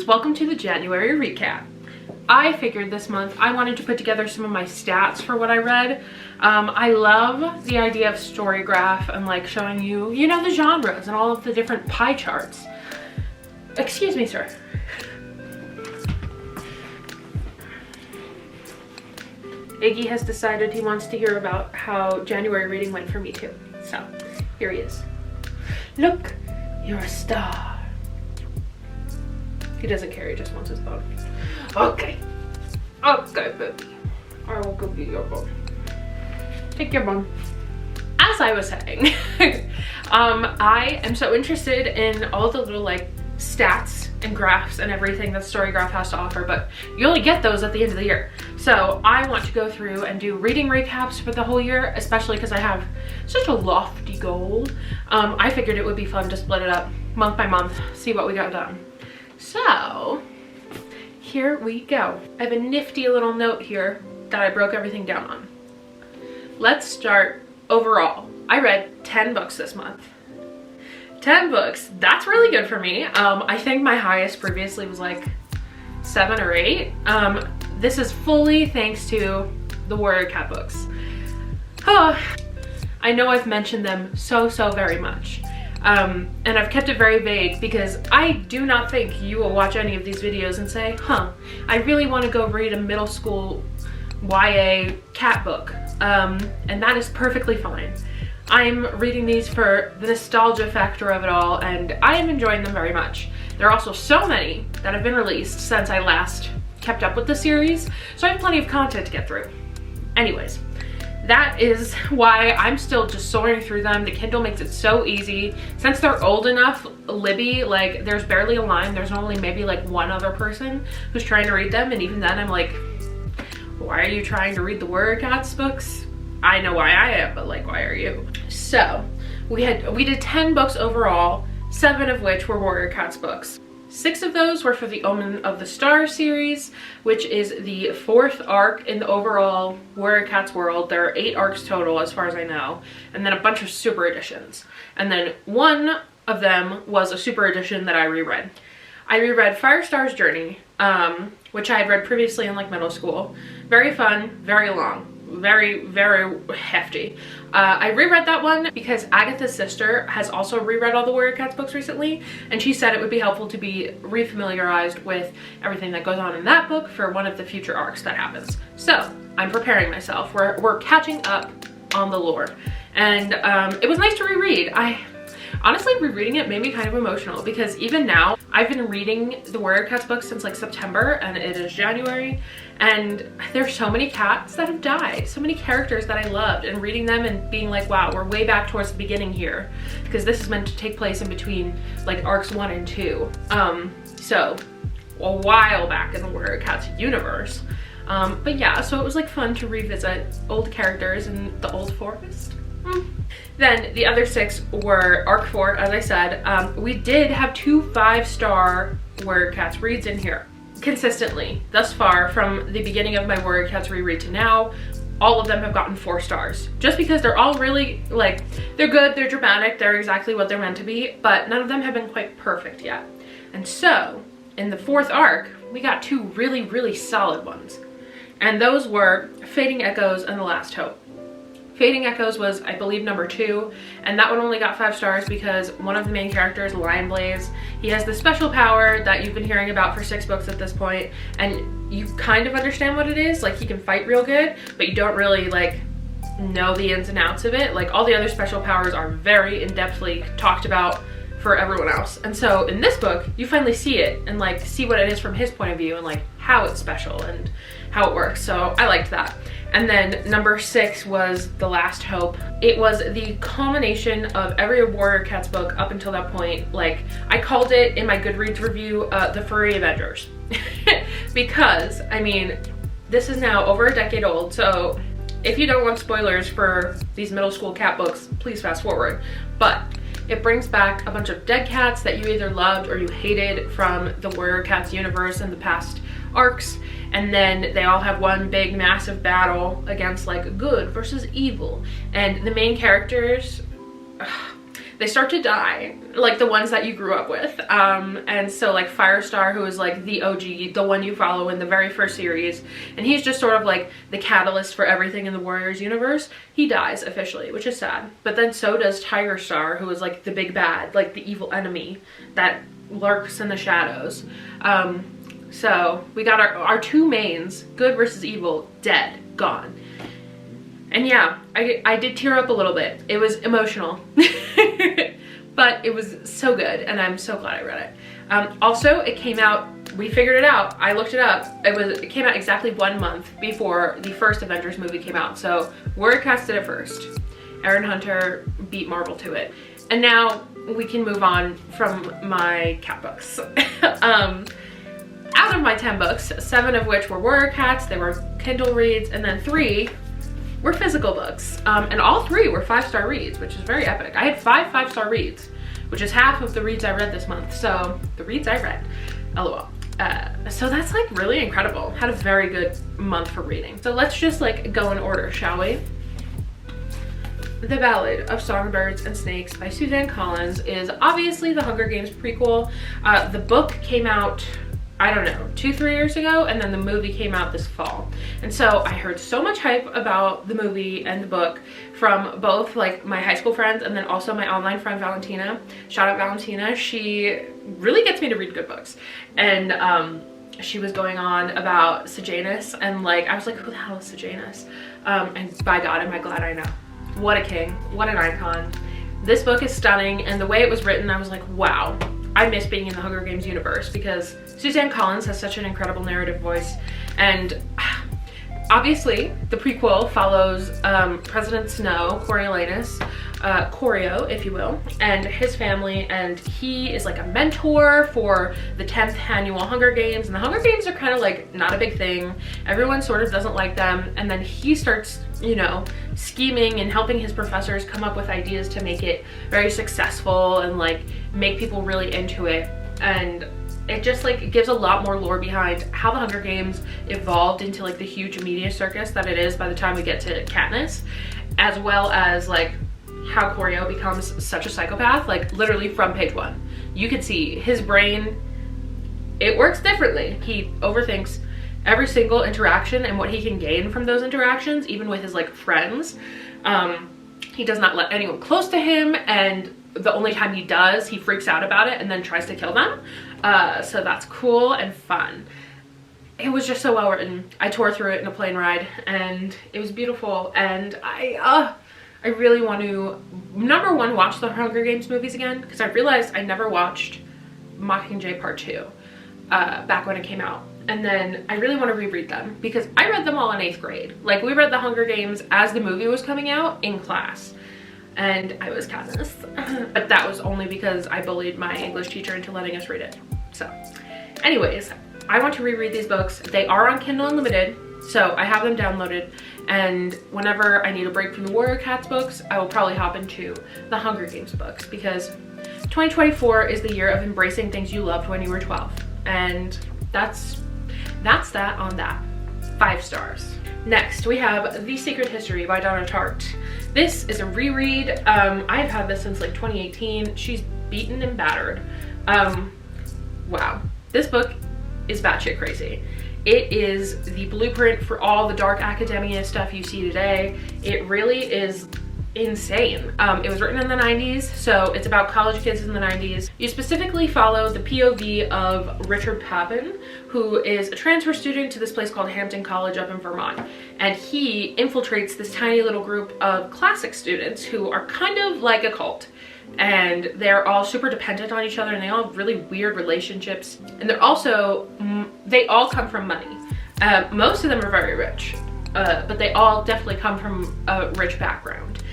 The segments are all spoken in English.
welcome to the January recap. I figured this month I wanted to put together some of my stats for what I read. I love the idea of storygraph and like showing you, the genres and all of the different pie charts. Excuse me, sir. Iggy has decided he wants to hear about how January reading went for me too. So, here he is. Look, you're a star. He doesn't care, he just wants his bone. Okay. Okay, baby. I will give you your bone. Take your bone. As I was saying, I am so interested in all the little like stats and graphs and everything that Storygraph has to offer, but you only get those at the end of the year. So I want to go through and do reading recaps for the whole year, especially because I have such a lofty goal. I figured it would be fun to split it up month by month, see what we got done. So here we go. I have a nifty little note here that I broke everything down on. Let's start overall. I read 10 books this month. 10 books, that's really good for me. I think my highest previously was like 7 or 8. This is fully thanks to the Warrior Cat books. I know I've mentioned them so very much. And I've kept it very vague because I do not think you will watch any of these videos and say, I really want to go read a middle school YA cat book. And that is perfectly fine. I'm reading these for the nostalgia factor of it all, and I am enjoying them very much. There are also so many that have been released since I last kept up with the series, so I have plenty of content to get through. Anyways, that is why I'm still just soaring through them. The Kindle makes it so easy. Since they're old enough, Libby, like there's barely a line. There's only maybe like one other person who's trying to read them, and even then I'm like, why are you trying to read the Warrior Cats books? I know why I am, but like, why are you? So we did 10 books overall, 7 of which were Warrior Cats books. 6 of those were for the Omen of the Star series, which is the 4th arc in the overall Warrior Cats world. There are 8 arcs total as far as I know, and then a bunch of super editions. And then one of them was a super edition that I reread. I reread Firestar's Journey, which I had read previously in like middle school. Very fun, very long. Very hefty. I reread that one because Agatha's sister has also reread all the Warrior Cats books recently, and she said it would be helpful to be refamiliarized with everything that goes on in that book for one of the future arcs that happens. So I'm preparing myself. We're catching up on the lore, and it was nice to reread. Honestly, rereading it made me kind of emotional because even now, I've been reading the Warrior Cats books since like September, and it is January, and there's so many cats that have died, so many characters that I loved, and reading them and being like, wow, we're way back towards the beginning here, because this is meant to take place in between like arcs 1 and 2. So a while back in the Warrior Cats universe. But yeah, so it was like fun to revisit old characters in the old forest. Then the other 6 were Arc 4, as I said. We did have 2 5-star Warrior Cats reads in here consistently thus far from the beginning of my Warrior Cats reread to now. All of them have gotten 4 stars just because they're all really like, they're good, they're dramatic, they're exactly what they're meant to be, but none of them have been quite perfect yet. And so in the 4th arc, we got 2 really solid ones, and those were Fading Echoes and The Last Hope. Fading Echoes was, I believe, number 2, and that one only got 5 stars because one of the main characters, Lion Blaze, he has the special power that you've been hearing about for 6 books at this point, and you kind of understand what it is. Like, he can fight real good, but you don't really like know the ins and outs of it. Like, all the other special powers are very in-depthly talked about for everyone else, and so in this book you finally see it and like see what it is from his point of view and like how it's special and how it works. So I liked that. And then number 6 was The Last Hope. It was the culmination of every Warrior Cats book up until that point. Like, I called it in my Goodreads review, the Furry Avengers. Because, I mean, this is now over a decade old, so if you don't want spoilers for these middle school cat books, please fast forward. But it brings back a bunch of dead cats that you either loved or you hated from the Warrior Cats universe in the past arcs, and then they all have one big massive battle against like good versus evil, and the main characters, they start to die, like the ones that you grew up with. And so like Firestar, who is like the OG, the one you follow in the very first series, and he's just sort of like the catalyst for everything in the Warriors universe, he dies officially, which is sad. But then so does Tiger Star, who is like the big bad, like the evil enemy that lurks in the shadows. So we got our two mains, good versus evil, dead, gone. And yeah, I did tear up a little bit. It was emotional, but it was so good, and I'm so glad I read it. Also, it came out, we figured it out, I looked it up, it came out exactly 1 month before the first Avengers movie came out, so Wordcast did it first. Aaron Hunter beat Marvel to it. And now we can move on from my cat books. Out of my 10 books, 7 of which were Wordcats, they were Kindle reads, and then 3 were physical books, and all 3 were 5-star reads, which is very epic. I had 5 5-star reads, which is half of the reads I read this month. So the reads I read, lol. So that's like really incredible. Had a very good month for reading. So let's just like go in order, shall we? The Ballad of Songbirds and Snakes by Suzanne Collins is obviously the Hunger Games prequel. The book came out, I don't know, 2-3 years ago, and then the movie came out this fall. And so I heard so much hype about the movie and the book from both like my high school friends and then also my online friend Valentina. Shout out Valentina. She really gets me to read good books. And she was going on about Sejanus, and like I was like, who the hell is Sejanus? And by God, am I glad I know. What a king, what an icon. This book is stunning, and the way it was written, I was like, wow. I miss being in the Hunger Games universe because Suzanne Collins has such an incredible narrative voice. And obviously the prequel follows President Snow, Coriolanus, Corio, if you will, and his family, and he is like a mentor for the 10th annual Hunger Games, and the Hunger Games are kind of like not a big thing. Everyone sort of doesn't like them, and then he starts, you know, scheming and helping his professors come up with ideas to make it very successful and like make people really into it. And it just like gives a lot more lore behind how the Hunger Games evolved into like the huge media circus that it is by the time we get to Katniss, as well as like how Corio becomes such a psychopath, like literally from page 1. You could see his brain, it works differently. He overthinks every single interaction and what he can gain from those interactions, even with his like friends. He does not let anyone close to him, and the only time he does, he freaks out about it and then tries to kill them. So that's cool and fun. It was just so well written. I tore through it in a plane ride, and it was beautiful. And I really want to, number one, watch the Hunger Games movies again, because I realized I never watched Mockingjay Part 2 back when it came out. And then I really want to reread them because I read them all in 8th grade. Like, we read the Hunger Games as the movie was coming out in class. And I was Katniss. But that was only because I bullied my English teacher into letting us read it. So anyways, I want to reread these books. They are on Kindle Unlimited, so I have them downloaded. And whenever I need a break from the Warrior Cats books, I will probably hop into the Hunger Games books, because 2024 is the year of embracing things you loved when you were 12. And that's that on that. 5 stars. Next, we have The Secret History by Donna Tartt. This is a reread. I've had this since like 2018. She's beaten and battered. Wow. This book is batshit crazy. It is the blueprint for all the dark academia stuff you see today. It really is insane. It was written in the 90s, so it's about college kids in the 90s. You specifically follow the POV of Richard Papin, who is a transfer student to this place called Hampton College up in Vermont. And he infiltrates this tiny little group of classic students who are kind of like a cult. And they're all super dependent on each other, and they all have really weird relationships. And they're also, they all come from money. Most of them are very rich, but they all definitely come from a rich background.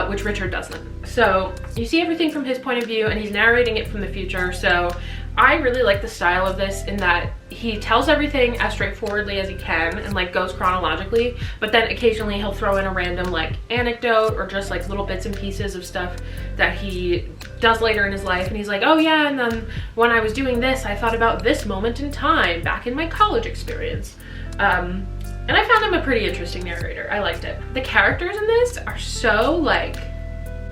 Which Richard doesn't. So you see everything from his point of view, and he's narrating it from the future. So I really like the style of this in that he tells everything as straightforwardly as he can and like goes chronologically, but then occasionally he'll throw in a random like anecdote or just like little bits and pieces of stuff that he does later in his life. And he's like, oh yeah, and then when I was doing this, I thought about this moment in time back in my college experience. And I found him a pretty interesting narrator. I liked it. The characters in this are so like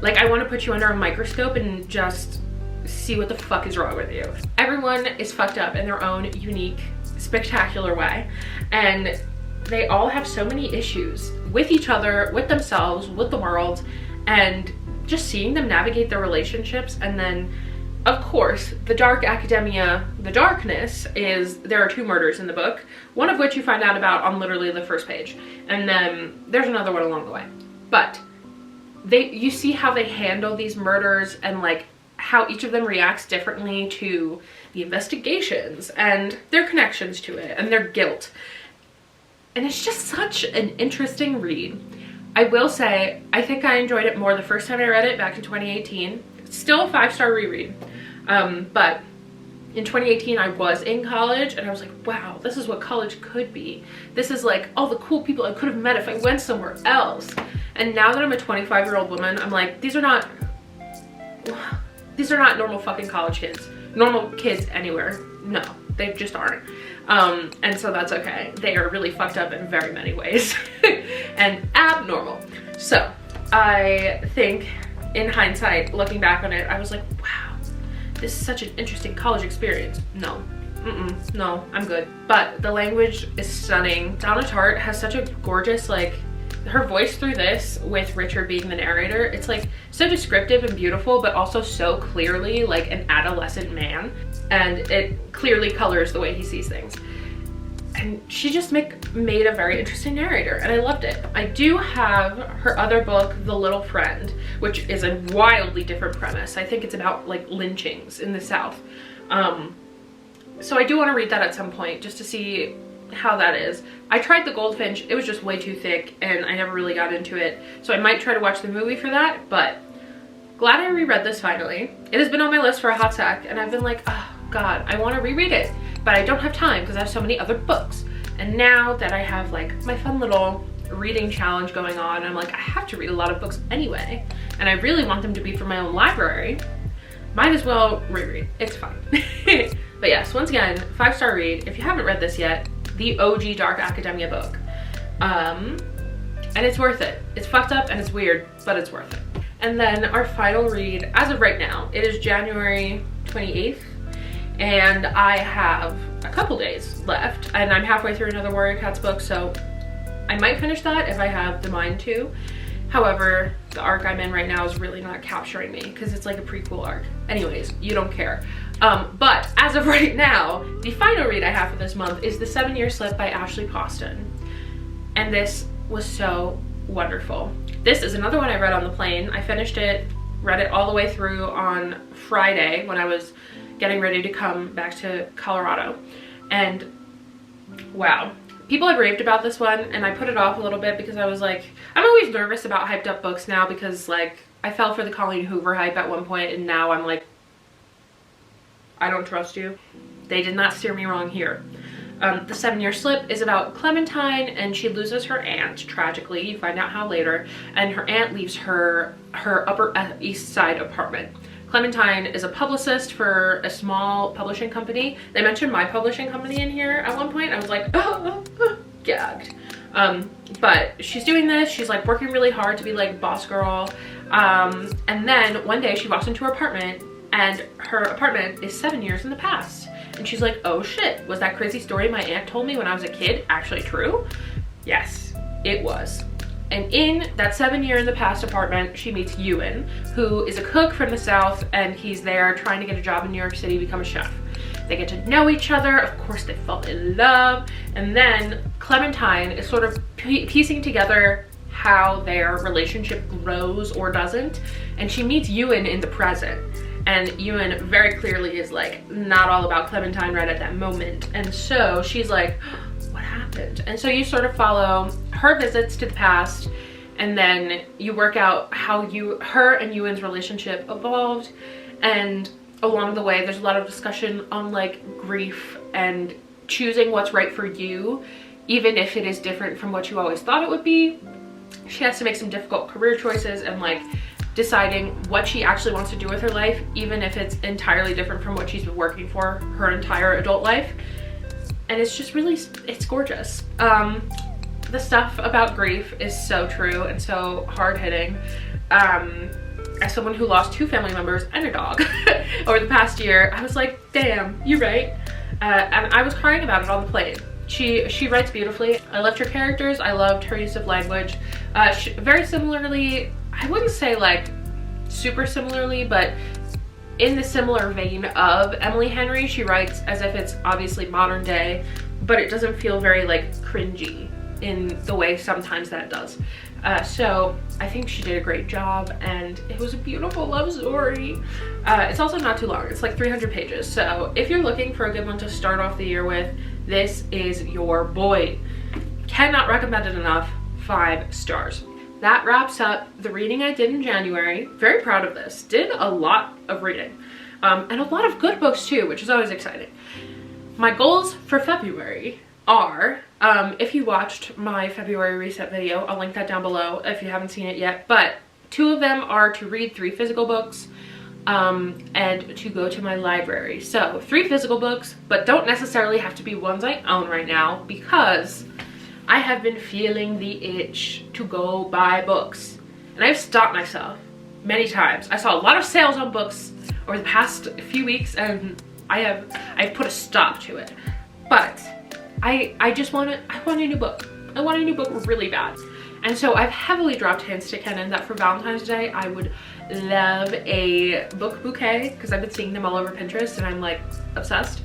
Like, I want to put you under a microscope and just see what the fuck is wrong with you. Everyone is fucked up in their own unique, spectacular way, and they all have so many issues with each other, with themselves, with the world, and just seeing them navigate their relationships. And then, of course, the dark academia, the darkness is there are 2 murders in the book, one of which you find out about on literally the first page, and then there's another one along the way. But you see how they handle these murders, and like how each of them reacts differently to the investigations and their connections to it and their guilt. And it's just such an interesting read. I will say, I think I enjoyed it more the first time I read it back in 2018. It's still a 5-star reread. But in 2018, I was in college, and I was like, wow, this is what college could be. This is like all the cool people I could have met if I went somewhere else. And now that I'm a 25-year-old woman, I'm like, these are not normal fucking college kids. Normal kids anywhere. No, they just aren't. And so that's okay. They are really fucked up in very many ways and abnormal. So I think in hindsight, looking back on it, I was like, wow, this is such an interesting college experience. No, no, I'm good. But the language is stunning. Donna Tartt has such a gorgeous, like, her voice through this, with Richard being the narrator, it's like so descriptive and beautiful, but also so clearly like an adolescent man, and it clearly colors the way he sees things. And she just made a very interesting narrator, and I loved it. I do have her other book, The Little Friend, which is a wildly different premise. I think it's about like lynchings in the South. So I do want to read that at some point just to see how that is. I tried The Goldfinch, it was just way too thick and I never really got into it, so I might try to watch the movie for that. But glad I reread this finally. It has been on my list for a hot sec, and I've been like, oh god, I want to reread it, but I don't have time because I have so many other books. And now that I have like my fun little reading challenge going on, I'm like, I have to read a lot of books anyway, and I really want them to be from my own library. Might as well reread. It's fine. But yes, once again, 5-star read. If you haven't read this yet, the OG Dark Academia book. And it's worth it. It's fucked up and it's weird, but it's worth it. And then our final read, as of right now, it is January 28th, and I have a couple days left, and I'm halfway through another Warrior Cats book, so I might finish that if I have the mind to. However, the arc I'm in right now is really not capturing me because it's like a prequel arc. Anyways, you don't care. But as of right now, the final read I have for this month is The 7-Year Slip by Ashley Poston. And this was so wonderful. This is another one I read on the plane. I finished it, read it all the way through on Friday when I was getting ready to come back to Colorado. And wow. People had raved about this one, and I put it off a little bit because I was like, I'm always nervous about hyped up books now because like I fell for the Colleen Hoover hype at one point, and now I'm like, I don't trust you. They did not steer me wrong here. The 7-Year Slip is about Clementine, and she loses her aunt tragically. You find out how later, and her aunt leaves her Upper East Side apartment. Clementine is a publicist for a small publishing company. They mentioned my publishing company in here at one point. I was like, gagged. But she's doing this. She's like working really hard to be like boss girl. And then one day she walks into her apartment, and her apartment is 7 years in the past. And she's like, oh shit, was that crazy story my aunt told me when I was a kid actually true? Yes, it was. And in that 7 year in the past apartment, she meets Ewan, who is a cook from the South, and he's there trying to get a job in New York City, become a chef. They get to know each other. Of course, they fall in love. And then Clementine is sort of piecing together how their relationship grows or doesn't. And she meets Ewan in the present. And Ewan very clearly is like not all about Clementine right at that moment. And so she's like, what happened? And so you sort of follow her visits to the past, and then you work out how her and Ewan's relationship evolved. And along the way, there's a lot of discussion on like grief and choosing what's right for you, even if it is different from what you always thought it would be. She has to make some difficult career choices and like deciding what she actually wants to do with her life, even if it's entirely different from what she's been working for her entire adult life. And it's just really, it's gorgeous. The stuff about grief is so true and so hard-hitting. as someone who lost 2 family members and a dog over the past year, I was like, damn, you're right. And I was crying about it on the plane. She writes beautifully. I loved her characters. I loved her use of language. Very similarly, I wouldn't say like super similarly, but in the similar vein of Emily Henry, she writes as if it's obviously modern day, but it doesn't feel very like cringy in the way sometimes that does. So I think she did a great job, and it was a beautiful love story. It's also not too long. It's like 300 pages. So if you're looking for a good one to start off the year with, this is your boy. Cannot recommend it enough. 5 stars. That wraps up the reading I did in January. Very proud of this. Did a lot of reading. And a lot of good books too, which is always exciting. My goals for February are, if you watched my February reset video, I'll link that down below if you haven't seen it yet, but 2 of them are to read 3 physical books and to go to my library. So 3 physical books, but don't necessarily have to be ones I own right now, because I have been feeling the itch to go buy books, and I've stopped myself many times. I saw a lot of sales on books over the past few weeks, and I've put a stop to it. But I just want a new book. I want a new book really bad. And so I've heavily dropped hints to Kenan that for Valentine's Day, I would love a book bouquet, because I've been seeing them all over Pinterest and I'm like obsessed.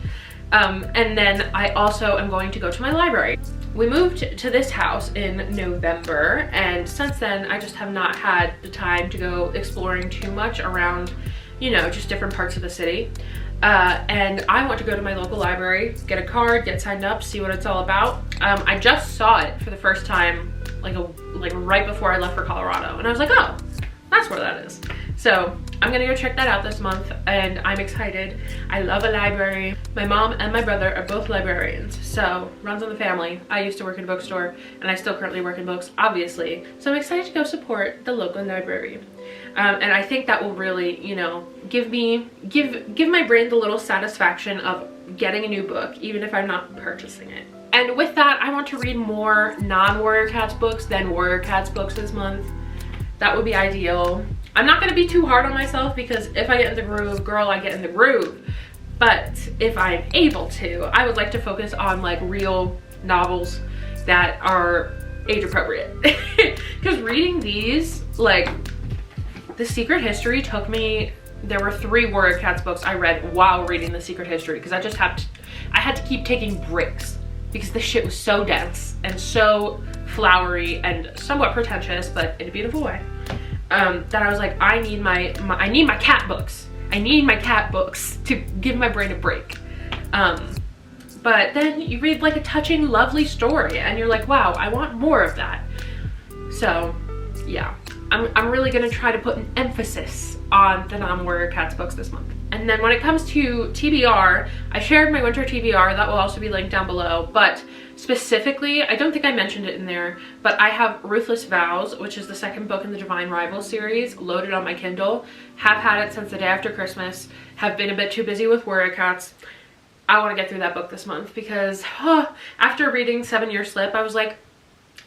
And then I also am going to go to my library. We moved to this house in November, and since then I just have not had the time to go exploring too much around, you know, just different parts of the city. And I want to go to my local library, get a card, get signed up, see what it's all about. I just saw it for the first time like right before I left for Colorado, and I was like, oh, that's where that is. So I'm gonna go check that out this month, and I'm excited. I love a library. My mom and my brother are both librarians, so runs in the family. I used to work in a bookstore, and I still currently work in books, obviously. So I'm excited to go support the local library. And I think that will really, you know, give my brain the little satisfaction of getting a new book, even if I'm not purchasing it. And with that, I want to read more non-Warrior Cats books than Warrior Cats books this month. That would be ideal. I'm not going to be too hard on myself, because if I get in the groove, girl, I get in the groove. But if I'm able to, I would like to focus on like real novels that are age appropriate. Because reading these, like, The Secret History took me, there were 3 Warrior Cats books I read while reading The Secret History, because I had to keep taking breaks, because the shit was so dense and so flowery and somewhat pretentious, but in a beautiful way, that I was like, I need my cat books. I need my cat books to give my brain a break. But then you read like a touching, lovely story, and you're like, wow, I want more of that. So yeah, I'm really gonna try to put an emphasis on the non-Warrior Cats books this month. And then when it comes to TBR, I shared my winter TBR, that will also be linked down below, but specifically, I don't think I mentioned it in there, but I have Ruthless Vows, which is the 2nd book in the Divine Rival series, loaded on my Kindle. Have had it since the day after Christmas, have been a bit too busy with Warrior Cats. I want to get through that book this month, because after reading 7 Year Slip, I was like,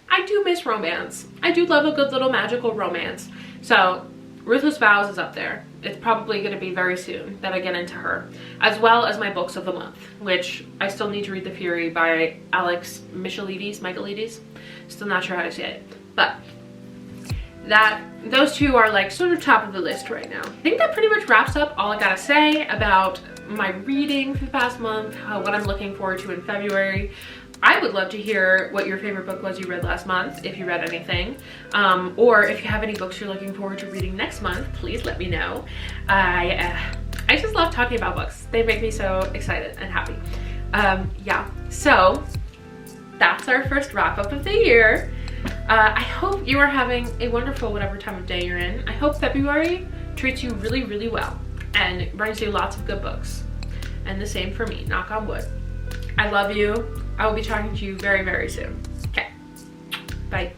I do miss romance. I do love a good little magical romance. So Ruthless Vows is up there. It's probably going to be very soon that I get into her, as well as my books of the month, which I still need to read The Fury by Alex Michaelides. Still not sure how to say it, but those 2 are like sort of top of the list right now. I think that pretty much wraps up all I gotta say about my reading for the past month, what I'm looking forward to in February. I would love to hear what your favorite book was you read last month, if you read anything, or if you have any books you're looking forward to reading next month, please let me know. I just love talking about books. They make me so excited and happy. Yeah, so that's our first wrap up of the year. I hope you are having a wonderful whatever time of day you're in. I hope February treats you really, really well and brings you lots of good books. And the same for me, knock on wood. I love you. I will be talking to you very, very soon. Okay, bye.